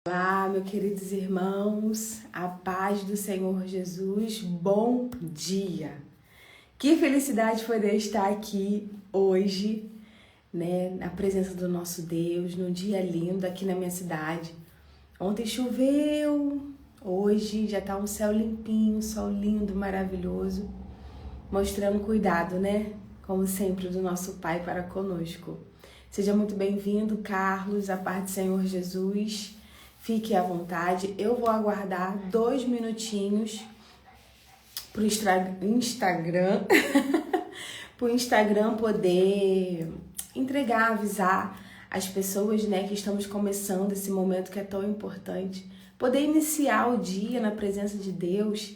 Olá, meus queridos irmãos, a paz do Senhor Jesus, bom dia! Que felicidade poder estar aqui hoje, na presença do nosso Deus, num dia lindo aqui na minha cidade. Ontem choveu, hoje já tá um céu limpinho, um sol lindo, maravilhoso, mostrando cuidado, como sempre, do nosso Pai para conosco. Seja muito bem-vindo, Carlos, a paz do Senhor Jesus. Fique à vontade, eu vou aguardar 2 minutinhos pro Instagram, pro Instagram poder entregar, avisar as pessoas, que estamos começando esse momento que é tão importante. Poder iniciar o dia na presença de Deus,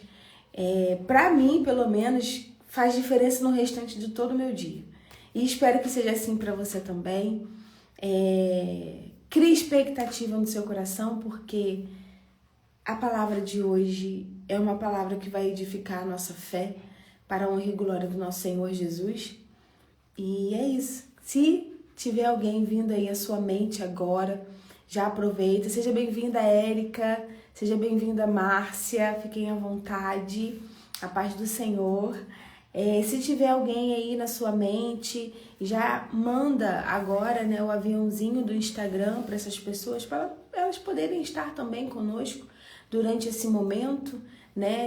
para mim, pelo menos, faz diferença no restante de todo o meu dia. E espero que seja assim para você também. Crie expectativa no seu coração, porque a palavra de hoje é uma palavra que vai edificar a nossa fé para a honra e glória do nosso Senhor Jesus. E é isso. Se tiver alguém vindo aí à sua mente agora, já aproveita. Seja bem-vinda, Érica. Seja bem-vinda, Márcia. Fiquem à vontade. A paz do Senhor. Se tiver alguém aí na sua mente, já manda agora o aviãozinho do Instagram para essas pessoas, para elas poderem estar também conosco durante esse momento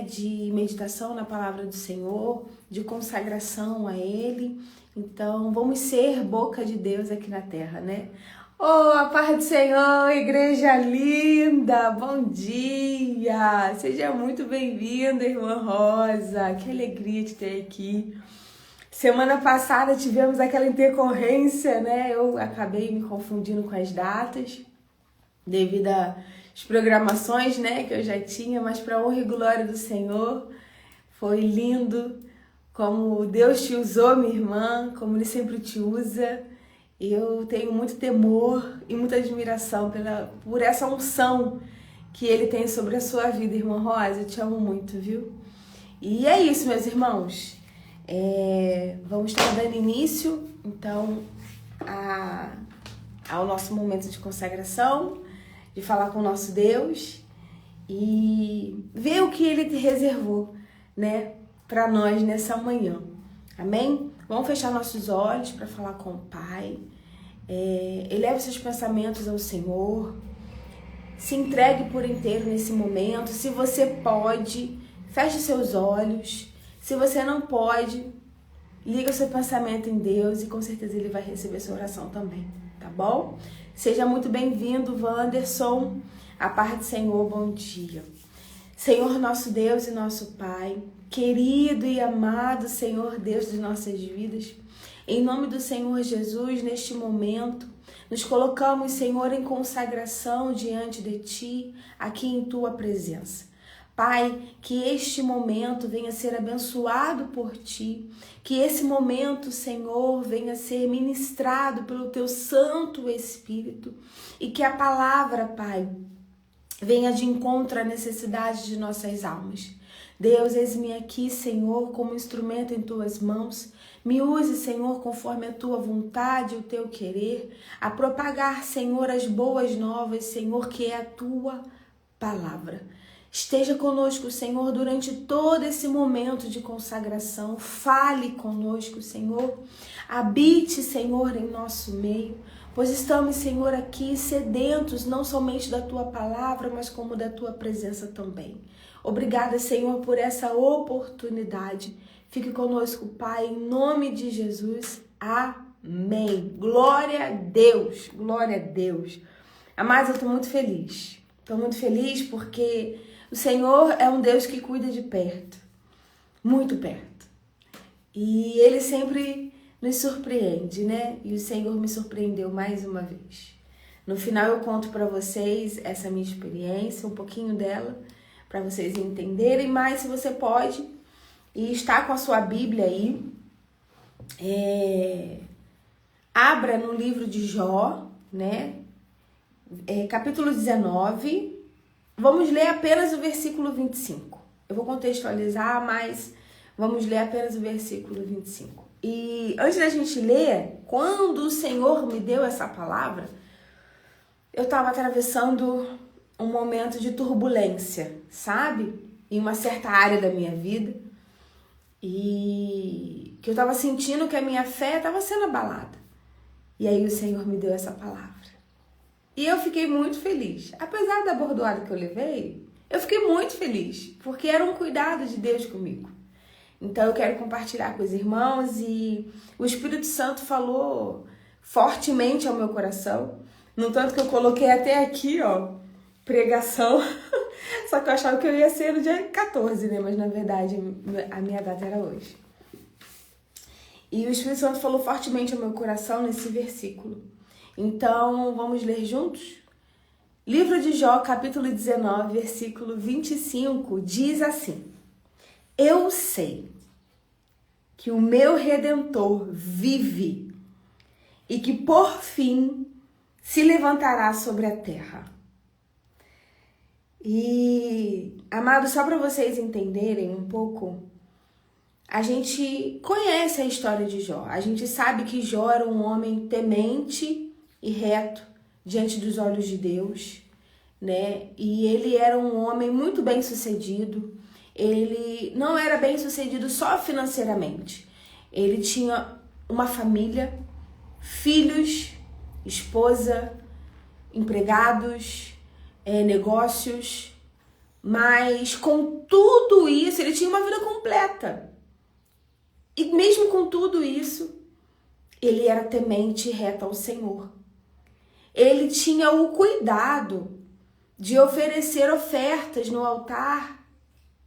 de meditação na palavra do Senhor, de consagração a Ele. Então, vamos ser boca de Deus aqui na terra, a paz do Senhor, igreja linda, bom dia! Seja muito bem-vinda, irmã Rosa, que alegria te ter aqui. Semana passada tivemos aquela intercorrência, eu acabei me confundindo com as datas, devido às programações, que eu já tinha, mas para a honra e glória do Senhor, foi lindo como Deus te usou, minha irmã, como Ele sempre te usa. Eu tenho muito temor e muita admiração por essa unção que Ele tem sobre a sua vida, irmã Rosa. Eu te amo muito, viu? E é isso, meus irmãos. Vamos estar dando início, então, ao nosso momento de consagração, de falar com o nosso Deus e ver o que Ele te reservou, para nós nessa manhã. Amém? Vamos fechar nossos olhos para falar com o Pai. Eleve seus pensamentos ao Senhor. Se entregue por inteiro nesse momento. Se você pode, feche seus olhos. Se você não pode, liga seu pensamento em Deus e com certeza Ele vai receber sua oração também, tá bom? Seja muito bem-vindo, Wanderson. A paz do Senhor, bom dia. Senhor, nosso Deus e nosso Pai, querido e amado Senhor Deus de nossas vidas, em nome do Senhor Jesus, neste momento, nos colocamos, Senhor, em consagração diante de Ti, aqui em Tua presença. Pai, que este momento venha a ser abençoado por Ti, que esse momento, Senhor, venha a ser ministrado pelo Teu Santo Espírito e que a palavra, Pai, venha de encontro à necessidade de nossas almas. Deus, eis-me aqui, Senhor, como instrumento em Tuas mãos. Me use, Senhor, conforme a Tua vontade e o Teu querer, a propagar, Senhor, as boas novas, Senhor, que é a Tua palavra. Esteja conosco, Senhor, durante todo esse momento de consagração. Fale conosco, Senhor. Habite, Senhor, em nosso meio, pois estamos, Senhor, aqui sedentos, não somente da Tua palavra, mas como da Tua presença também. Obrigada, Senhor, por essa oportunidade. Fique conosco, Pai, em nome de Jesus. Amém. Glória a Deus. Glória a Deus. Amados, eu estou muito feliz. Estou muito feliz porque o Senhor é um Deus que cuida de perto. Muito perto. E Ele sempre nos surpreende, E o Senhor me surpreendeu mais uma vez. No final eu conto para vocês essa minha experiência, um pouquinho dela, para vocês entenderem, mas se você pode e está com a sua Bíblia aí, abra no livro de Jó, capítulo 19, vamos ler apenas o versículo 25. Eu vou contextualizar, mas vamos ler apenas o versículo 25. E antes da gente ler, quando o Senhor me deu essa palavra, eu estava atravessando um momento de turbulência, sabe? Em uma certa área da minha vida. E que eu tava sentindo que a minha fé tava sendo abalada. E aí o Senhor me deu essa palavra. E eu fiquei muito feliz. Apesar da bordoada que eu levei, eu fiquei muito feliz. Porque era um cuidado de Deus comigo. Então eu quero compartilhar com os irmãos. E o Espírito Santo falou fortemente ao meu coração. No tanto que eu coloquei até aqui, ó, pregação. Só que eu achava que eu ia ser no dia 14, né? Mas na verdade a minha data era hoje. E o Espírito Santo falou fortemente ao meu coração nesse versículo. Então, vamos ler juntos? Livro de Jó, capítulo 19, versículo 25, diz assim: Eu sei que o meu Redentor vive e que por fim se levantará sobre a terra. E, amados, só para vocês entenderem um pouco, a gente conhece a história de Jó. A gente sabe que Jó era um homem temente e reto diante dos olhos de Deus, né? E ele era um homem muito bem sucedido. Ele não era bem sucedido só financeiramente. Ele tinha uma família, filhos, esposa, empregados, negócios. Mas com tudo isso, ele tinha uma vida completa. E mesmo com tudo isso, ele era temente e reto ao Senhor. Ele tinha o cuidado de oferecer ofertas no altar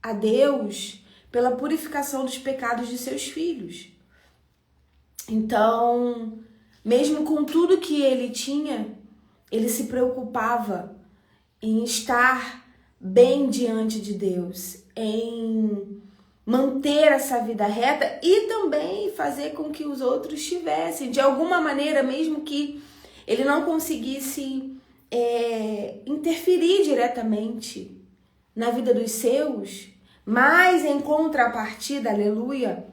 a Deus pela purificação dos pecados de seus filhos. Então, mesmo com tudo que ele tinha, ele se preocupava em estar bem diante de Deus, em manter essa vida reta e também fazer com que os outros tivessem, de alguma maneira, mesmo que ele não conseguisse interferir diretamente na vida dos seus, mas em contrapartida, aleluia,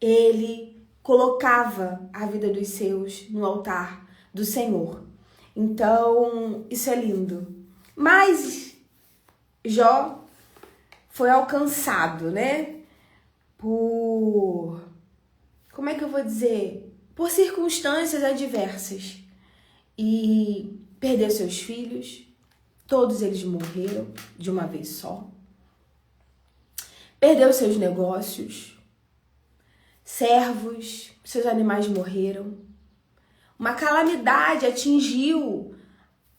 ele colocava a vida dos seus no altar do Senhor. Então, isso é lindo. Mas Jó foi alcançado, né? Como é que eu vou dizer? Por circunstâncias adversas. E perdeu seus filhos, todos eles morreram de uma vez só. Perdeu seus negócios, servos, seus animais morreram. Uma calamidade atingiu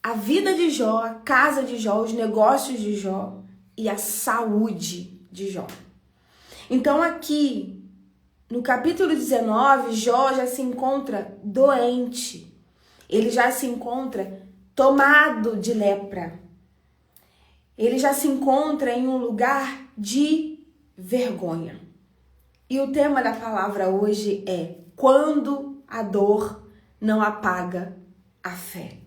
a vida de Jó, a casa de Jó, os negócios de Jó e a saúde de Jó. Então aqui, no capítulo 19, Jó já se encontra doente. Ele já se encontra tomado de lepra. Ele já se encontra em um lugar de vergonha. E o tema da palavra hoje é: quando a dor não apaga a fé.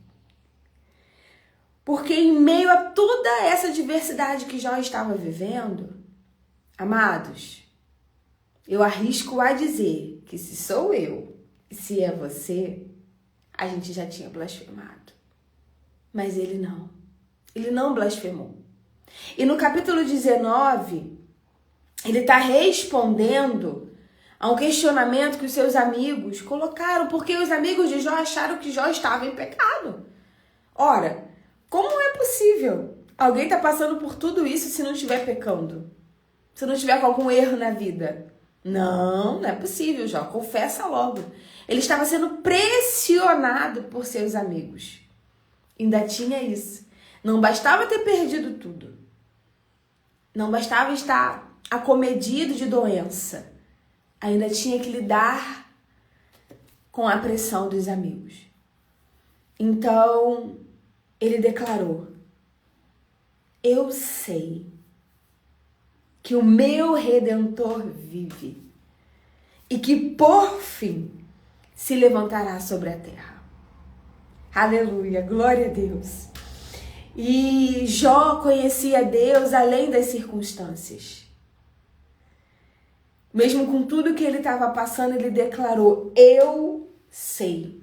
Porque em meio a toda essa diversidade que Jó estava vivendo, amados, eu arrisco a dizer que se sou eu e se é você, a gente já tinha blasfemado. Mas ele não blasfemou. E no capítulo 19, ele está respondendo a um questionamento que os seus amigos colocaram, porque os amigos de Jó acharam que Jó estava em pecado. Ora, como é possível alguém estar passando por tudo isso se não estiver pecando? Se não estiver com algum erro na vida? Não é possível, Jó. Confessa logo. Ele estava sendo pressionado por seus amigos. Ainda tinha isso. Não bastava ter perdido tudo. Não bastava estar acometido de doença. Ainda tinha que lidar com a pressão dos amigos. Então, ele declarou: eu sei que o meu Redentor vive e que por fim se levantará sobre a terra. Aleluia, glória a Deus. E Jó conhecia Deus além das circunstâncias. Mesmo com tudo que ele estava passando, ele declarou: eu sei.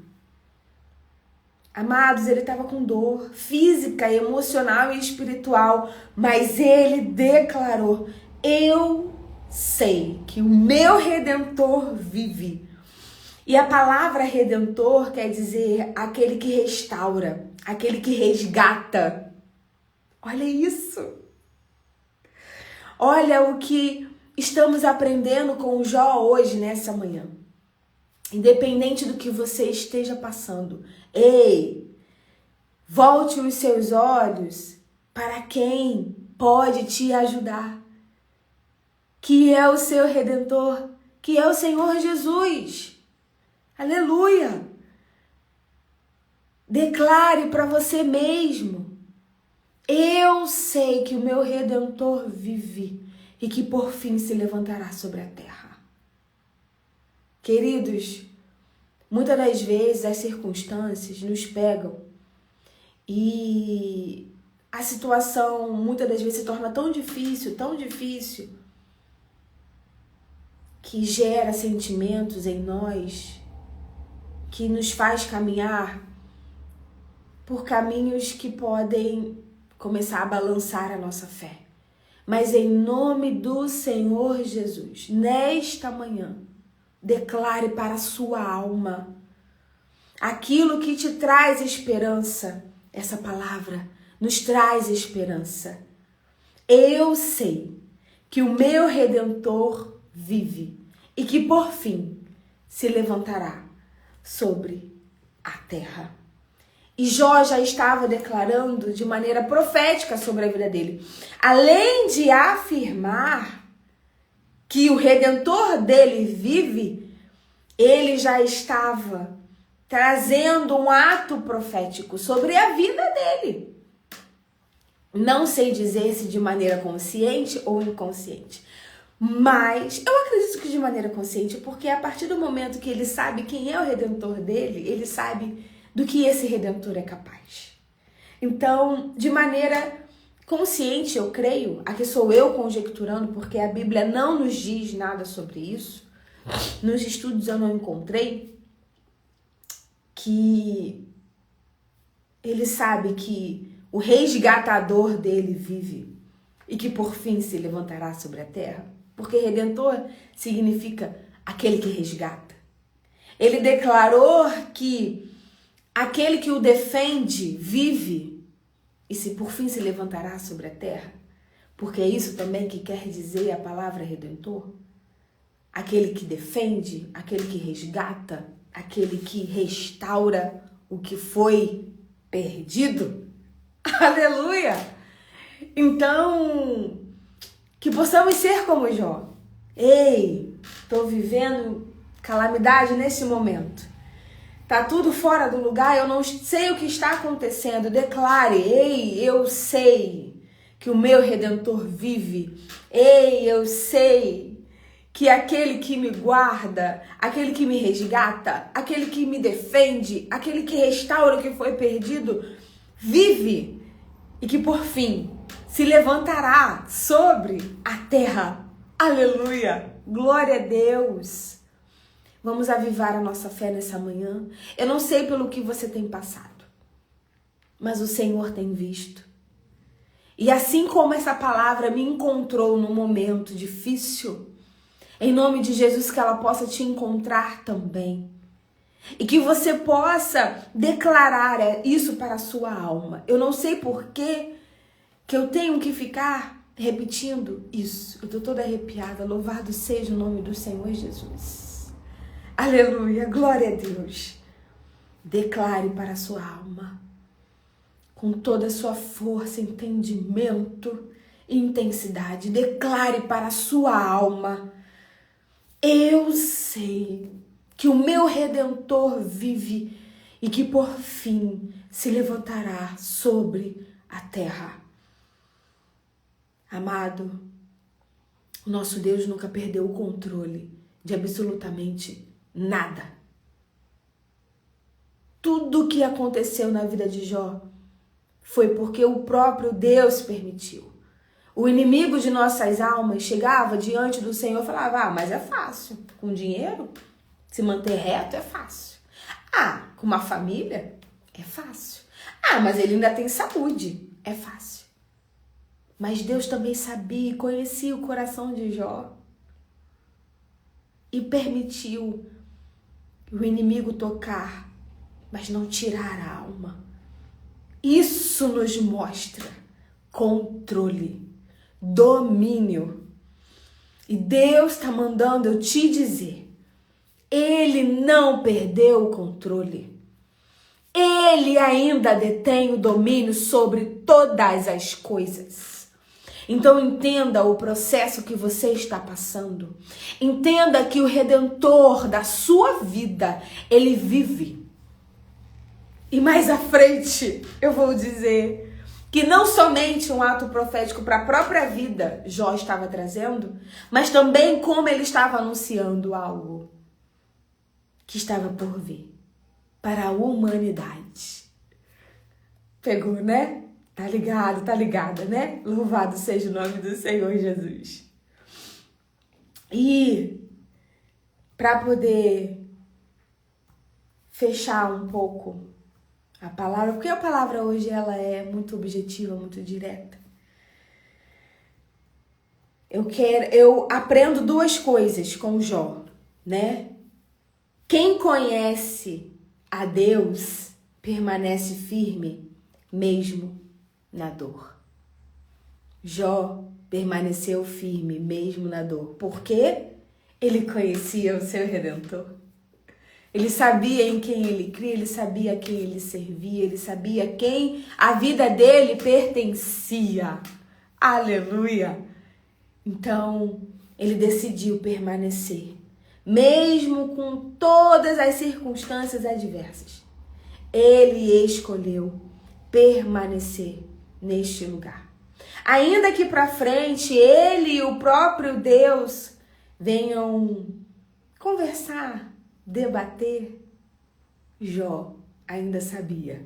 Amados, ele estava com dor física, emocional e espiritual, mas ele declarou: eu sei que o meu Redentor vive. E a palavra Redentor quer dizer aquele que restaura, aquele que resgata. Olha isso! Olha o que estamos aprendendo com o Jó hoje, nessa manhã. Independente do que você esteja passando, ei, volte os seus olhos para quem pode te ajudar, que é o seu Redentor, que é o Senhor Jesus. Aleluia! Declare para você mesmo: eu sei que o meu Redentor vive e que por fim se levantará sobre a terra. Queridos, muitas das vezes as circunstâncias nos pegam e a situação muitas das vezes se torna tão difícil, que gera sentimentos em nós, que nos faz caminhar por caminhos que podem começar a balançar a nossa fé. Mas em nome do Senhor Jesus, nesta manhã, declare para a sua alma aquilo que te traz esperança. Essa palavra nos traz esperança. Eu sei que o meu Redentor vive e que por fim se levantará sobre a terra. E Jó já estava declarando de maneira profética sobre a vida dele. Além de afirmar que o Redentor dele vive, ele já estava trazendo um ato profético sobre a vida dele. Não sei dizer se de maneira consciente ou inconsciente, mas eu acredito que de maneira consciente, porque a partir do momento que ele sabe quem é o Redentor dele, ele sabe do que esse Redentor é capaz. Então, de maneira consciente, eu creio, aqui sou eu conjecturando, porque a Bíblia não nos diz nada sobre isso, nos estudos eu não encontrei, que ele sabe que o resgatador dele vive e que por fim se levantará sobre a terra, porque Redentor significa aquele que resgata. Ele declarou que aquele que o defende vive e se por fim se levantará sobre a terra, porque é isso também que quer dizer a palavra Redentor. Aquele que defende, aquele que resgata, aquele que restaura o que foi perdido. Aleluia! Então, que possamos ser como Jó. Ei, estou vivendo calamidade nesse momento. Tá tudo fora do lugar, eu não sei o que está acontecendo. Declare: ei, eu sei que o meu Redentor vive. Ei, eu sei que aquele que me guarda, aquele que me resgata, aquele que me defende, aquele que restaura o que foi perdido, vive e que por fim se levantará sobre a terra. Aleluia! Glória a Deus! Vamos avivar a nossa fé nessa manhã. Eu não sei pelo que você tem passado, mas o Senhor tem visto. E assim como essa palavra me encontrou num momento difícil, em nome de Jesus, que ela possa te encontrar também. E que você possa declarar isso para a sua alma. Eu não sei por que eu tenho que ficar repetindo isso. Eu estou toda arrepiada. Louvado seja o nome do Senhor Jesus. Aleluia, glória a Deus. Declare para a sua alma, com toda a sua força, entendimento e intensidade. Declare para a sua alma: eu sei que o meu Redentor vive e que por fim se levantará sobre a terra. Amado, o nosso Deus nunca perdeu o controle de absolutamente nada. Tudo o que aconteceu na vida de Jó foi porque o próprio Deus permitiu. O inimigo de nossas almas chegava diante do Senhor e falava: mas é fácil, com dinheiro, se manter reto é fácil. Com uma família É fácil. Ah, mas ele ainda tem saúde. É fácil. Mas Deus também sabia e conhecia o coração de Jó. E permitiu o inimigo tocar, mas não tirar a alma. Isso nos mostra controle, domínio. E Deus está mandando eu te dizer, Ele não perdeu o controle. Ele ainda detém o domínio sobre todas as coisas. Então entenda o processo que você está passando. Entenda que o Redentor da sua vida, Ele vive. E mais à frente eu vou dizer que não somente um ato profético para a própria vida Jó estava trazendo, mas também como ele estava anunciando algo que estava por vir para a humanidade. Pegou, né? Tá ligado, tá ligada, né? Louvado seja o nome do Senhor Jesus. E para poder fechar um pouco a palavra, porque a palavra hoje ela é muito objetiva, muito direta. Eu aprendo duas coisas com Jó, né? Quem conhece a Deus permanece firme mesmo na dor. Jó permaneceu firme mesmo na dor. Por quê? Ele conhecia o seu Redentor. Ele sabia em quem ele cria, ele sabia a quem ele servia, ele sabia a quem a vida dele pertencia. Aleluia! Então, ele decidiu permanecer, mesmo com todas as circunstâncias adversas. Ele escolheu permanecer neste lugar. Ainda que para frente ele e o próprio Deus venham conversar, debater, Jó ainda sabia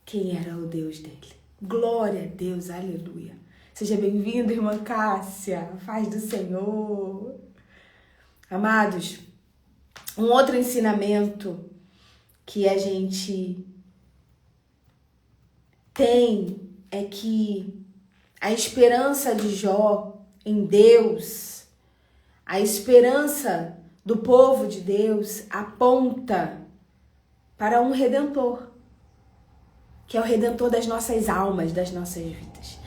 quem era o Deus dele. Glória a Deus, aleluia. Seja bem-vinda, irmã Cássia, paz do Senhor. Amados, um outro ensinamento que a gente tem é que a esperança de Jó em Deus, a esperança do povo de Deus aponta para um Redentor, que é o Redentor das nossas almas, das nossas vidas.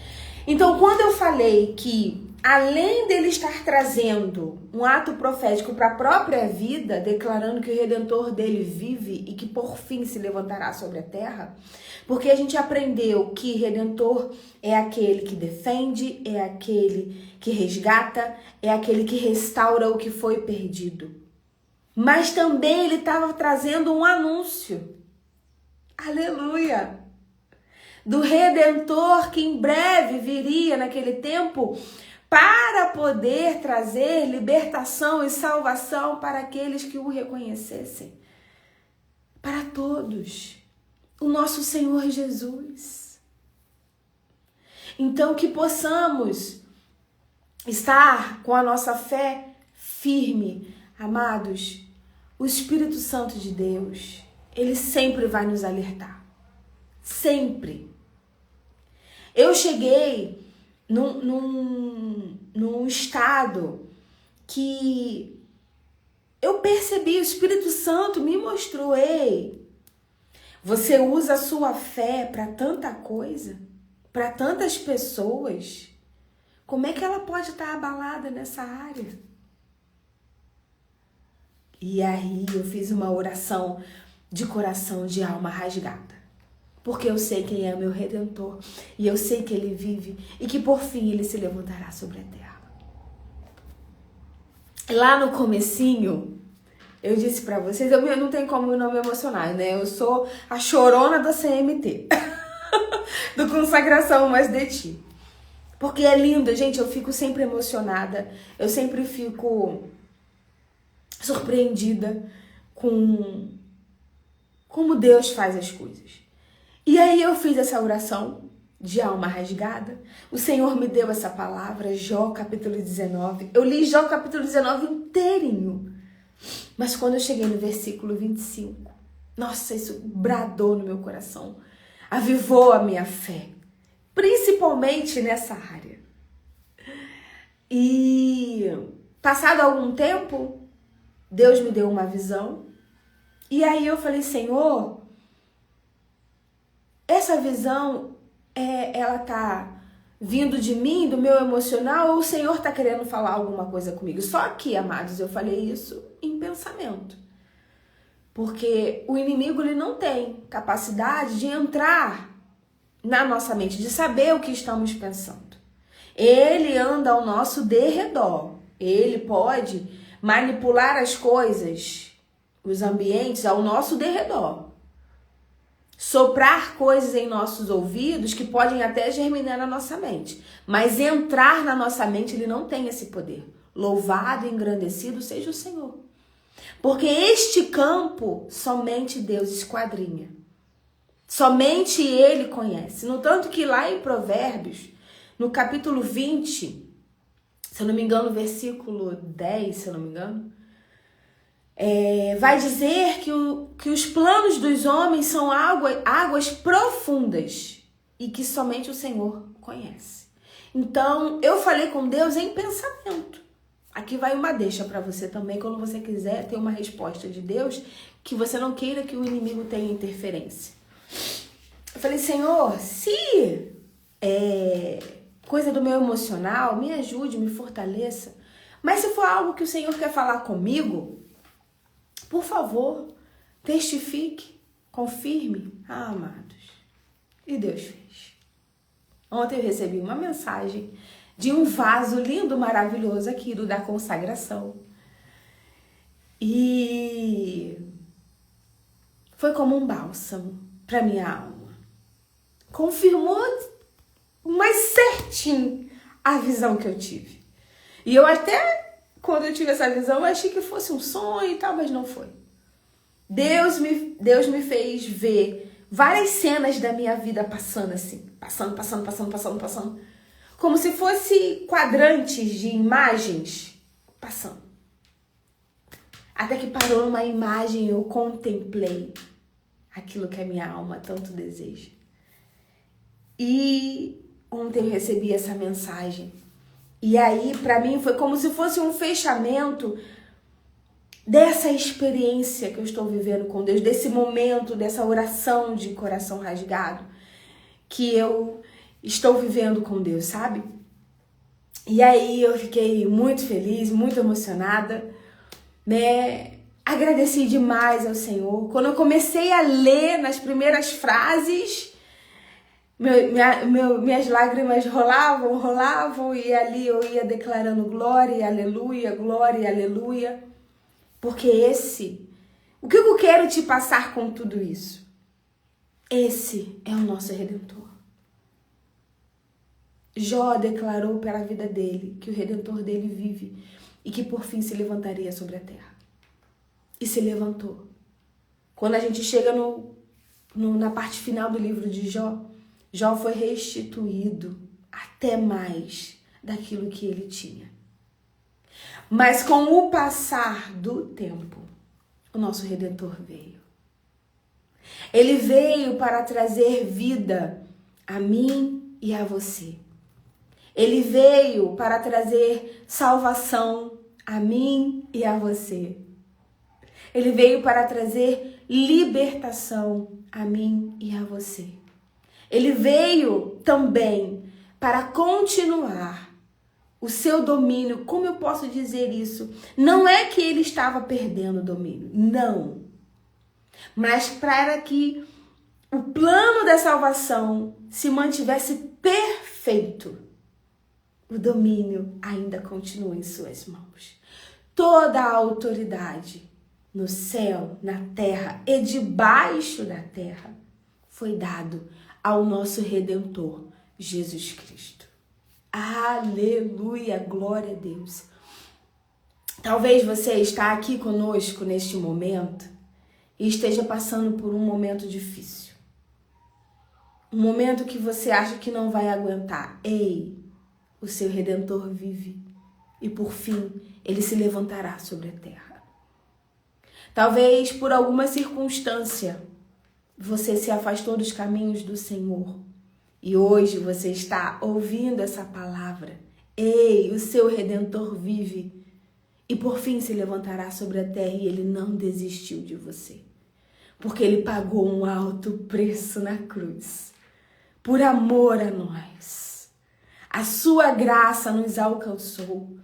Então, quando eu falei que, além dele estar trazendo um ato profético para a própria vida, declarando que o Redentor dele vive e que por fim se levantará sobre a terra, porque a gente aprendeu que Redentor é aquele que defende, é aquele que resgata, é aquele que restaura o que foi perdido. Mas também ele estava trazendo um anúncio. Aleluia! Do Redentor que em breve viria naquele tempo para poder trazer libertação e salvação para aqueles que o reconhecessem. Para todos. O nosso Senhor Jesus. Então que possamos estar com a nossa fé firme. Amados, o Espírito Santo de Deus, ele sempre vai nos alertar. Sempre. Eu cheguei num estado que eu percebi, o Espírito Santo me mostrou, ei, você usa a sua fé para tanta coisa, para tantas pessoas, como é que ela pode estar abalada nessa área? E aí eu fiz uma oração de coração, de alma rasgada. Porque eu sei quem é o meu Redentor. E eu sei que ele vive. E que por fim ele se levantará sobre a terra. Lá no comecinho, eu disse pra vocês, eu não tenho como não me emocionar, né? Eu sou a chorona da CMT. Do Consagração Mais de Ti. Porque é lindo, gente. Eu fico sempre emocionada. Eu sempre fico surpreendida com como Deus faz as coisas. E aí eu fiz essa oração de alma rasgada. O Senhor me deu essa palavra, Jó capítulo 19. Eu li Jó capítulo 19 inteirinho. Mas quando eu cheguei no versículo 25, Nossa, isso bradou no meu coração. Avivou a minha fé. Principalmente nessa área. E passado algum tempo, Deus me deu uma visão. E aí eu falei, Senhor, essa visão, ela tá vindo de mim, do meu emocional, ou o Senhor tá querendo falar alguma coisa comigo? Só que, amados, eu falei isso em pensamento. Porque o inimigo, ele não tem capacidade de entrar na nossa mente, de saber o que estamos pensando. Ele anda ao nosso derredor. Ele pode manipular as coisas, os ambientes ao nosso derredor. Soprar coisas em nossos ouvidos que podem até germinar na nossa mente. Mas entrar na nossa mente, ele não tem esse poder. Louvado e engrandecido seja o Senhor. Porque este campo, somente Deus esquadrinha. Somente Ele conhece. No tanto que lá em Provérbios, no capítulo 20, se eu não me engano, versículo 10, se eu não me engano, vai dizer que os planos dos homens são águas profundas e que somente o Senhor conhece. Então, eu falei com Deus em pensamento. Aqui vai uma deixa para você também, quando você quiser ter uma resposta de Deus, que você não queira que o inimigo tenha interferência. Eu falei, Senhor, se coisa do meu emocional, me ajude, me fortaleça. Mas se for algo que o Senhor quer falar comigo, por favor, testifique, confirme. Amados. E Deus fez. Ontem eu recebi uma mensagem de um vaso lindo, maravilhoso aqui do da consagração. E foi como um bálsamo para minha alma. Confirmou mais certinho a visão que eu tive. E eu até, quando eu tive essa visão, eu achei que fosse um sonho e tal, mas não foi. Deus me fez ver várias cenas da minha vida passando assim. Passando. Como se fosse quadrantes de imagens passando. Até que parou uma imagem e eu contemplei aquilo que a minha alma tanto deseja. E ontem eu recebi essa mensagem. E aí, para mim, foi como se fosse um fechamento dessa experiência que eu estou vivendo com Deus, desse momento, dessa oração de coração rasgado que eu estou vivendo com Deus, sabe? E aí eu fiquei muito feliz, muito emocionada, né? Agradeci demais ao Senhor. Quando eu comecei a ler nas primeiras frases, minhas lágrimas rolavam, e ali eu ia declarando glória e aleluia. Porque o que eu quero te passar com tudo isso? Esse é o nosso Redentor. Jó declarou pela vida dele que o Redentor dele vive e que por fim se levantaria sobre a terra. E se levantou. Quando a gente chega na parte final do livro de Jó, Jó foi restituído até mais daquilo que ele tinha. Mas com o passar do tempo, o nosso Redentor veio. Ele veio para trazer vida a mim e a você. Ele veio para trazer salvação a mim e a você. Ele veio para trazer libertação a mim e a você. Ele veio também para continuar o seu domínio. Como eu posso dizer isso? Não é que ele estava perdendo o domínio, não. Mas para que o plano da salvação se mantivesse perfeito, o domínio ainda continua em suas mãos. Toda a autoridade no céu, na terra e debaixo da terra foi dado ao nosso Redentor, Jesus Cristo. Aleluia, glória a Deus. Talvez você está aqui conosco neste momento e esteja passando por um momento difícil. Um momento que você acha que não vai aguentar. Ei, o seu Redentor vive e por fim ele se levantará sobre a terra. Talvez por alguma circunstância você se afastou dos caminhos do Senhor. E hoje você está ouvindo essa palavra. Ei, o seu Redentor vive. E por fim se levantará sobre a terra e ele não desistiu de você. Porque ele pagou um alto preço na cruz. Por amor a nós. A sua graça nos alcançou.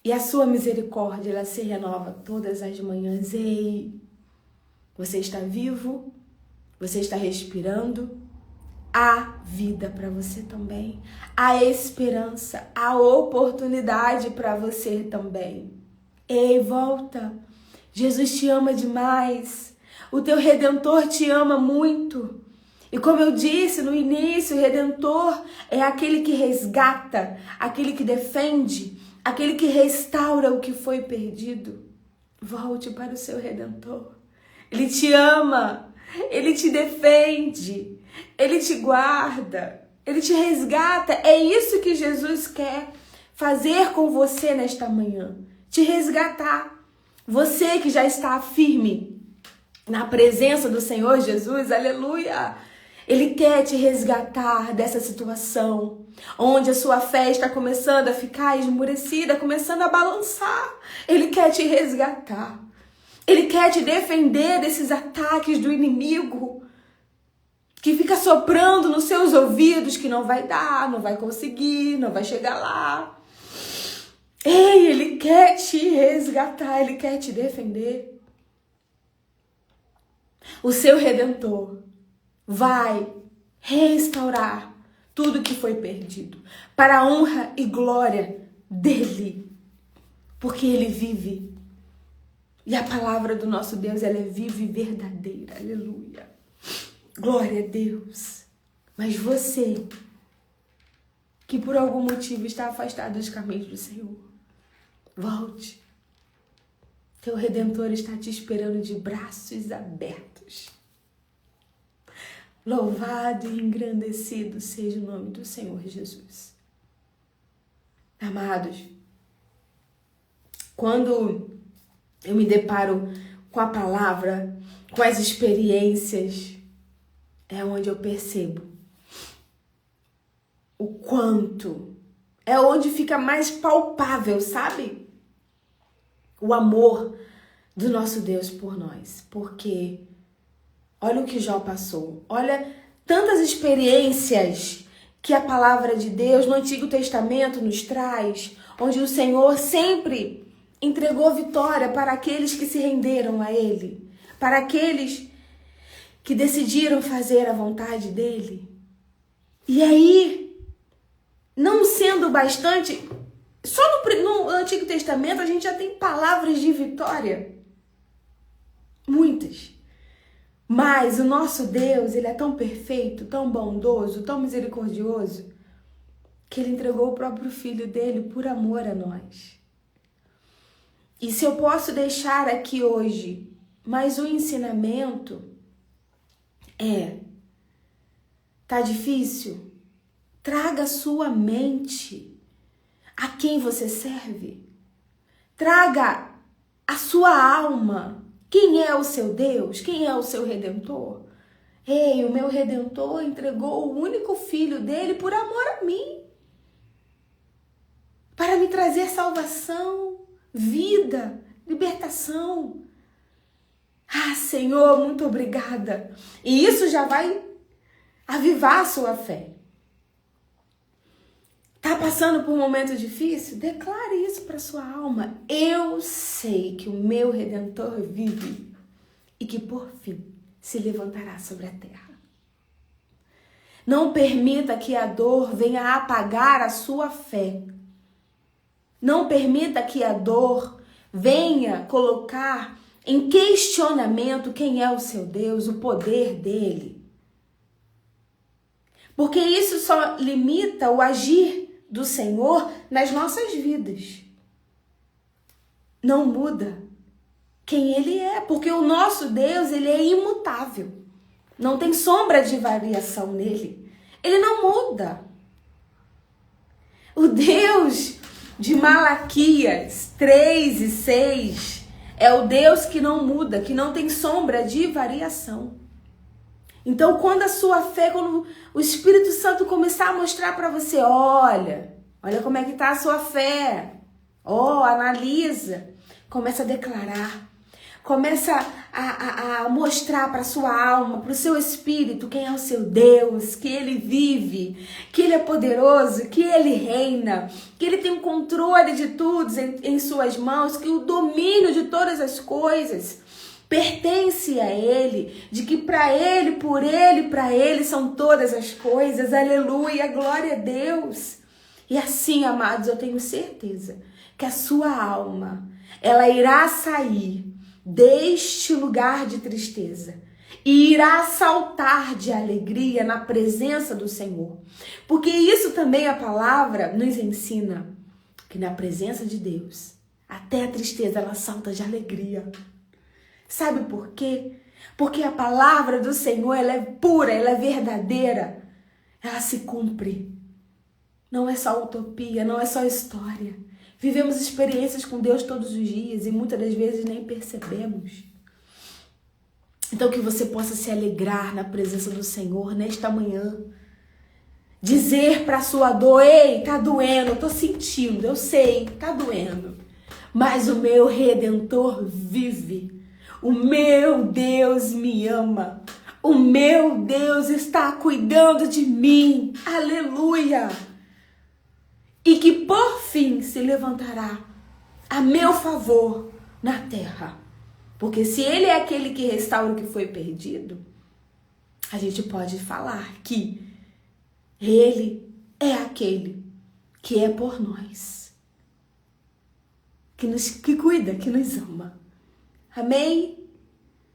E a sua misericórdia, ela se renova todas as manhãs. Ei, você está vivo? Você está respirando? Há vida para você também. Há esperança, há oportunidade para você também. Ei, volta. Jesus te ama demais. O teu Redentor te ama muito. E como eu disse no início, o Redentor é aquele que resgata, aquele que defende, aquele que restaura o que foi perdido. Volte para o seu Redentor. Ele te ama, ele te defende, ele te guarda, ele te resgata. É isso que Jesus quer fazer com você nesta manhã. Te resgatar. Você que já está firme na presença do Senhor Jesus, aleluia. Ele quer te resgatar dessa situação onde a sua fé está começando a ficar esmurecida, começando a balançar. Ele quer te resgatar. Ele quer te defender desses ataques do inimigo que fica soprando nos seus ouvidos que não vai dar, não vai conseguir, não vai chegar lá. Ei, ele quer te resgatar, ele quer te defender. O seu Redentor vai restaurar tudo que foi perdido para a honra e glória dele, porque ele vive. E a palavra do nosso Deus, ela é viva e verdadeira, aleluia. Glória a Deus. Mas você, que por algum motivo está afastado dos caminhos do Senhor, volte. Teu Redentor está te esperando de braços abertos. Louvado e engrandecido seja o nome do Senhor Jesus. Amados, quando eu me deparo com a palavra, com as experiências, é onde eu percebo o quanto, é onde fica mais palpável, sabe? O amor do nosso Deus por nós. Porque olha o que Jó passou. Olha tantas experiências que a palavra de Deus no Antigo Testamento nos traz, onde o Senhor sempre entregou vitória para aqueles que se renderam a Ele, para aqueles que decidiram fazer a vontade dEle. E aí, não sendo bastante, só no Antigo Testamento a gente já tem palavras de vitória. Muitas. Mas o nosso Deus, ele é tão perfeito, tão bondoso, tão misericordioso, que ele entregou o próprio Filho dele por amor a nós. E se eu posso deixar aqui hoje mais um ensinamento, tá difícil? Traga a sua mente a quem você serve. Traga a sua alma. Quem é o seu Deus? Quem é o seu Redentor? Ei, o meu Redentor entregou o único Filho dele por amor a mim. Para me trazer salvação, vida, libertação. Ah, Senhor, muito obrigada. E isso já vai avivar a sua fé. Tá passando por um momento difícil? Declare isso para sua alma. Eu sei que o meu Redentor vive e que por fim se levantará sobre a terra. Não permita que a dor venha apagar a sua fé. Não permita que a dor venha colocar em questionamento quem é o seu Deus, o poder dele. Porque isso só limita o agir do Senhor nas nossas vidas. Não muda quem ele é, porque o nosso Deus, ele é imutável. Não tem sombra de variação nele. Ele não muda. O Deus de Malaquias 3:6 É o Deus que não muda, que não tem sombra de variação. Então, quando a sua fé, quando o Espírito Santo começar a mostrar para você, olha como é que está a sua fé. Analisa. Começa a declarar. Começa a mostrar para sua alma, para o seu espírito, quem é o seu Deus, que Ele vive, que Ele é poderoso, que Ele reina, que Ele tem o controle de tudo em suas mãos, que o domínio de todas as coisas pertence a Ele, de que para Ele, por Ele, para Ele são todas as coisas. Aleluia, glória a Deus. E assim, amados, eu tenho certeza que a sua alma, ela irá sair deste lugar de tristeza e irá saltar de alegria na presença do Senhor. Porque isso também a palavra nos ensina, que na presença de Deus, até a tristeza ela salta de alegria. Sabe por quê? Porque a palavra do Senhor, ela é pura, ela é verdadeira, ela se cumpre. Não é só utopia, não é só história. Vivemos experiências com Deus todos os dias e muitas das vezes nem percebemos. Então que você possa se alegrar na presença do Senhor nesta manhã. Dizer para a sua dor, ei, tá doendo, eu tô sentindo, eu sei, tá doendo. Mas o meu Redentor vive. O meu Deus me ama. O meu Deus está cuidando de mim. Aleluia! E que por fim se levantará a meu favor na terra. Porque se Ele é aquele que restaura o que foi perdido, a gente pode falar que Ele é aquele que é por nós, que cuida, que nos ama. Amém?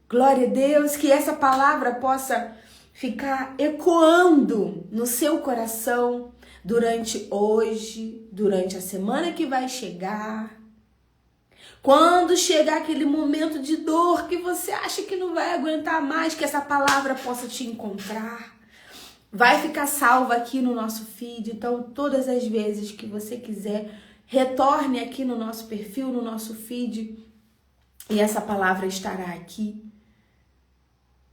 Glória a Deus, que essa palavra possa ficar ecoando no seu coração durante hoje, durante a semana que vai chegar. Quando chegar aquele momento de dor que você acha que não vai aguentar mais, que essa palavra possa te encontrar. Vai ficar salva aqui no nosso feed. Então, todas as vezes que você quiser, retorne aqui no nosso perfil, no nosso feed, e essa palavra estará aqui.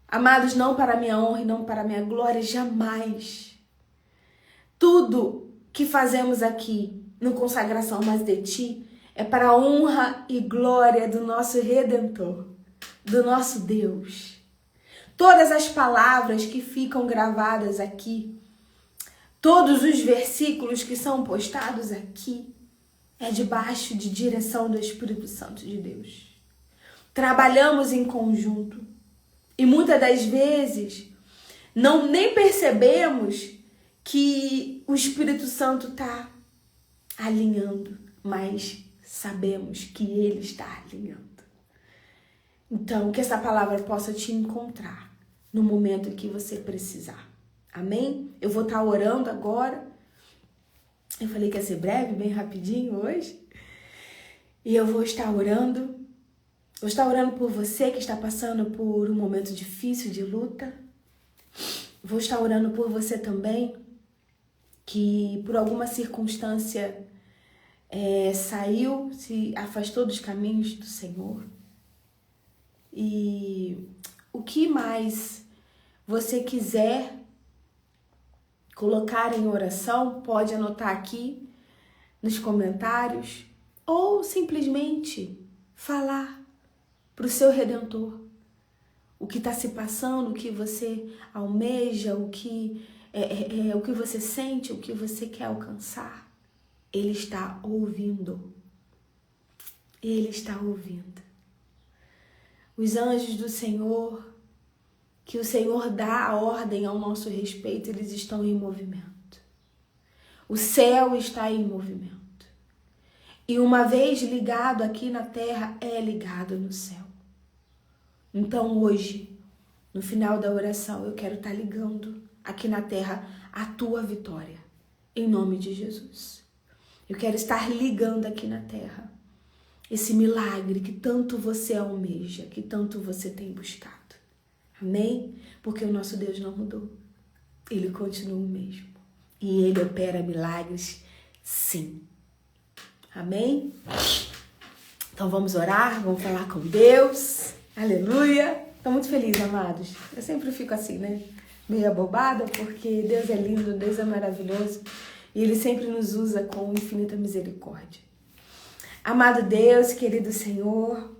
Amados, não para a minha honra e não para a minha glória, jamais. Tudo que fazemos aqui no Consagração Mais de Ti é para a honra e glória do nosso Redentor, do nosso Deus. Todas as palavras que ficam gravadas aqui, todos os versículos que são postados aqui, é debaixo de direção do Espírito Santo de Deus. Trabalhamos em conjunto e muitas das vezes nem percebemos que o Espírito Santo está alinhando, mas sabemos que Ele está alinhando. Então, que essa palavra possa te encontrar no momento em que você precisar. Amém? Eu vou estar orando agora. Eu falei que ia ser breve, bem rapidinho hoje. E eu vou estar orando. Vou estar orando por você que está passando por um momento difícil de luta. Vou estar orando por você também, que por alguma circunstância saiu, se afastou dos caminhos do Senhor. E o que mais você quiser colocar em oração, pode anotar aqui nos comentários ou simplesmente falar para o seu Redentor o que está se passando, o que você almeja, o que você sente, o que você quer alcançar. Ele está ouvindo. Ele está ouvindo. Os anjos do Senhor, que o Senhor dá a ordem ao nosso respeito, eles estão em movimento. O céu está em movimento. E uma vez ligado aqui na terra, é ligado no céu. Então hoje, no final da oração, eu quero estar ligando aqui na terra a tua vitória, em nome de Jesus. Eu quero estar ligando aqui na terra esse milagre que tanto você almeja, que tanto você tem buscado. Amém? Porque o nosso Deus não mudou. Ele continua o mesmo. E Ele opera milagres, sim. Amém? Então vamos orar, vamos falar com Deus. Aleluia! Estou muito feliz, amados. Eu sempre fico assim, né? Meio abobada, porque Deus é lindo, Deus é maravilhoso e Ele sempre nos usa com infinita misericórdia. Amado Deus, querido Senhor,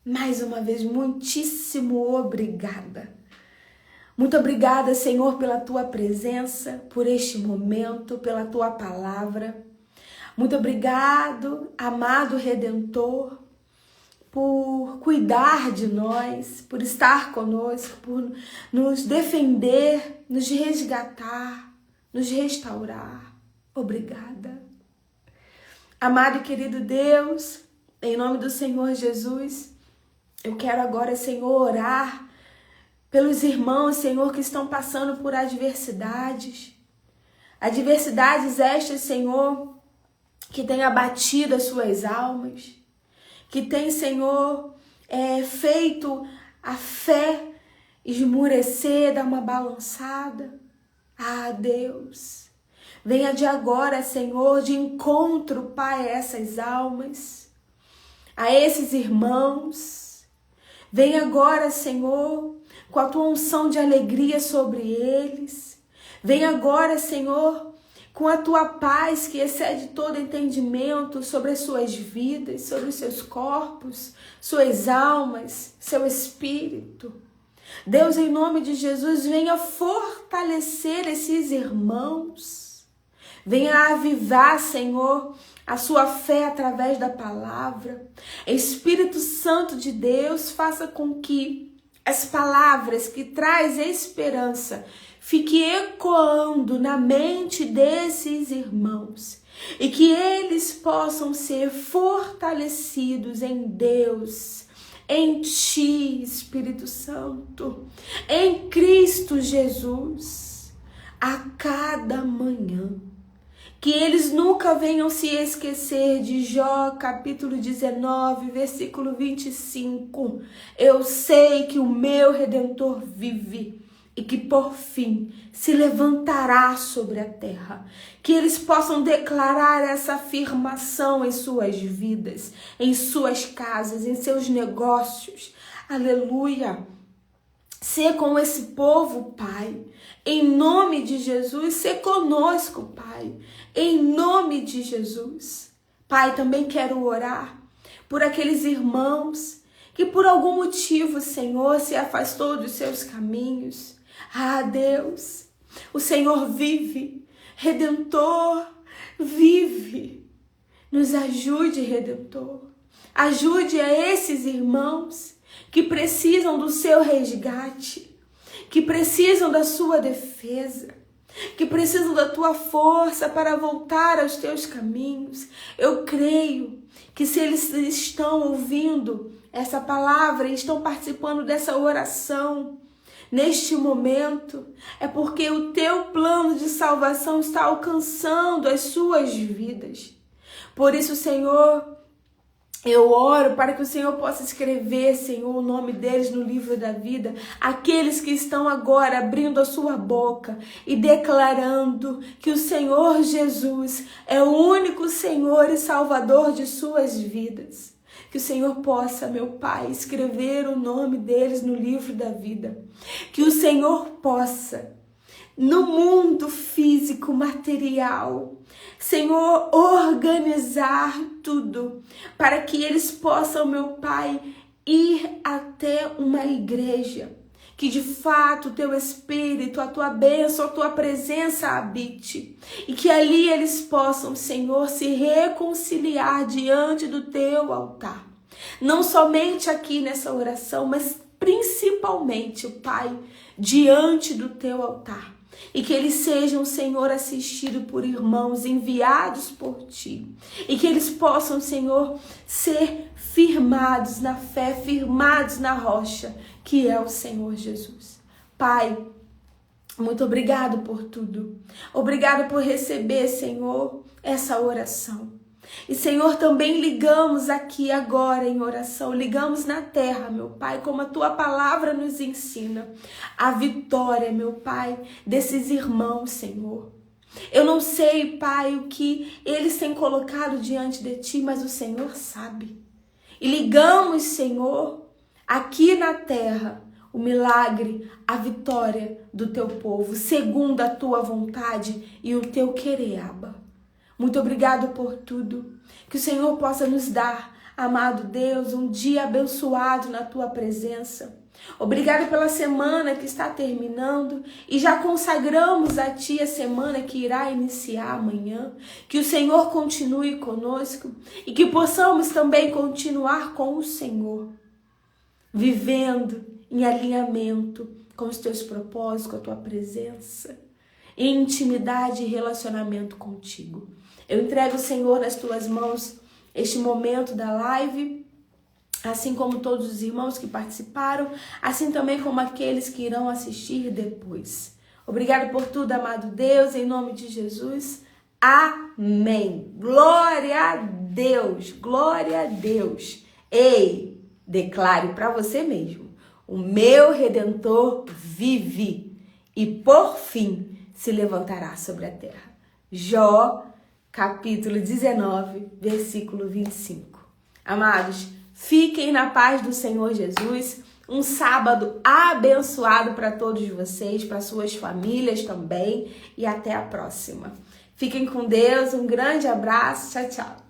mais uma vez, muitíssimo obrigada. Muito obrigada, Senhor, pela Tua presença, por este momento, pela Tua palavra. Muito obrigado, amado Redentor, por cuidar de nós, por estar conosco, por nos defender, nos resgatar, nos restaurar. Obrigada. Amado e querido Deus, em nome do Senhor Jesus, eu quero agora, Senhor, orar pelos irmãos, Senhor, que estão passando por adversidades. Adversidades estas, Senhor, que tem abatido as suas almas, que tem, Senhor, feito a fé esmurecer, dar uma balançada. Ah, Deus, venha de agora, Senhor, de encontro, Pai, a essas almas, a esses irmãos. Venha agora, Senhor, com a Tua unção de alegria sobre eles. Venha agora, Senhor, com a Tua paz que excede todo entendimento sobre as suas vidas, sobre os seus corpos, suas almas, seu espírito. Deus, em nome de Jesus, venha fortalecer esses irmãos. Venha avivar, Senhor, a sua fé através da palavra. Espírito Santo de Deus, faça com que as palavras que traz esperança fique ecoando na mente desses irmãos e que eles possam ser fortalecidos em Deus, em Ti, Espírito Santo, em Cristo Jesus, a cada manhã. Que eles nunca venham se esquecer de Jó, capítulo 19, versículo 25. Eu sei que o meu Redentor vive e que por fim se levantará sobre a terra. Que eles possam declarar essa afirmação em suas vidas, em suas casas, em seus negócios. Aleluia! Ser com esse povo, Pai. Em nome de Jesus, ser conosco, Pai. Em nome de Jesus. Pai, também quero orar por aqueles irmãos que por algum motivo, Senhor, se afastou dos seus caminhos. Ah, Deus, o Senhor vive. Redentor, vive. Nos ajude, Redentor. Ajude a esses irmãos que precisam do seu resgate, que precisam da sua defesa, que precisam da tua força para voltar aos teus caminhos. Eu creio que se eles estão ouvindo essa palavra e estão participando dessa oração neste momento, é porque o teu plano de salvação está alcançando as suas vidas. Por isso, Senhor, eu oro para que o Senhor possa escrever, Senhor, o nome deles no livro da vida. Aqueles que estão agora abrindo a sua boca e declarando que o Senhor Jesus é o único Senhor e Salvador de suas vidas. Que o Senhor possa, meu Pai, escrever o nome deles no livro da vida. Que o Senhor possa, no mundo físico, material, Senhor, organizar tudo para que eles possam, meu Pai, ir até uma igreja, que de fato o teu Espírito, a tua bênção, a tua presença habite e que ali eles possam, Senhor, se reconciliar diante do teu altar. Não somente aqui nessa oração, mas principalmente, Pai, diante do teu altar. E que eles sejam, Senhor, assistidos por irmãos enviados por Ti. E que eles possam, Senhor, ser firmados na fé, firmados na rocha, que é o Senhor Jesus. Pai, muito obrigado por tudo. Obrigado por receber, Senhor, essa oração. E, Senhor, também ligamos aqui agora em oração, ligamos na terra, meu Pai, como a Tua palavra nos ensina, a vitória, meu Pai, desses irmãos, Senhor. Eu não sei, Pai, o que eles têm colocado diante de Ti, mas o Senhor sabe. e ligamos, Senhor, aqui na terra, o milagre, a vitória do teu povo, segundo a tua vontade e o teu querer, Abba. Muito obrigado por tudo. Que o Senhor possa nos dar, amado Deus, um dia abençoado na tua presença. Obrigado pela semana que está terminando e já consagramos a Ti a semana que irá iniciar amanhã. Que o Senhor continue conosco e que possamos também continuar com o Senhor, vivendo em alinhamento com os Teus propósitos, com a Tua presença, em intimidade e relacionamento contigo. Eu entrego, Senhor, nas Tuas mãos este momento da live, assim como todos os irmãos que participaram, assim também como aqueles que irão assistir depois. Obrigado por tudo, amado Deus, em nome de Jesus. Amém. Glória a Deus, glória a Deus. Ei, declare para você mesmo: o meu Redentor vive e por fim se levantará sobre a terra. Jó, capítulo 19, versículo 25. Amados, fiquem na paz do Senhor Jesus. Um sábado abençoado para todos vocês, para suas famílias também. E até a próxima. Fiquem com Deus. Um grande abraço. Tchau, tchau.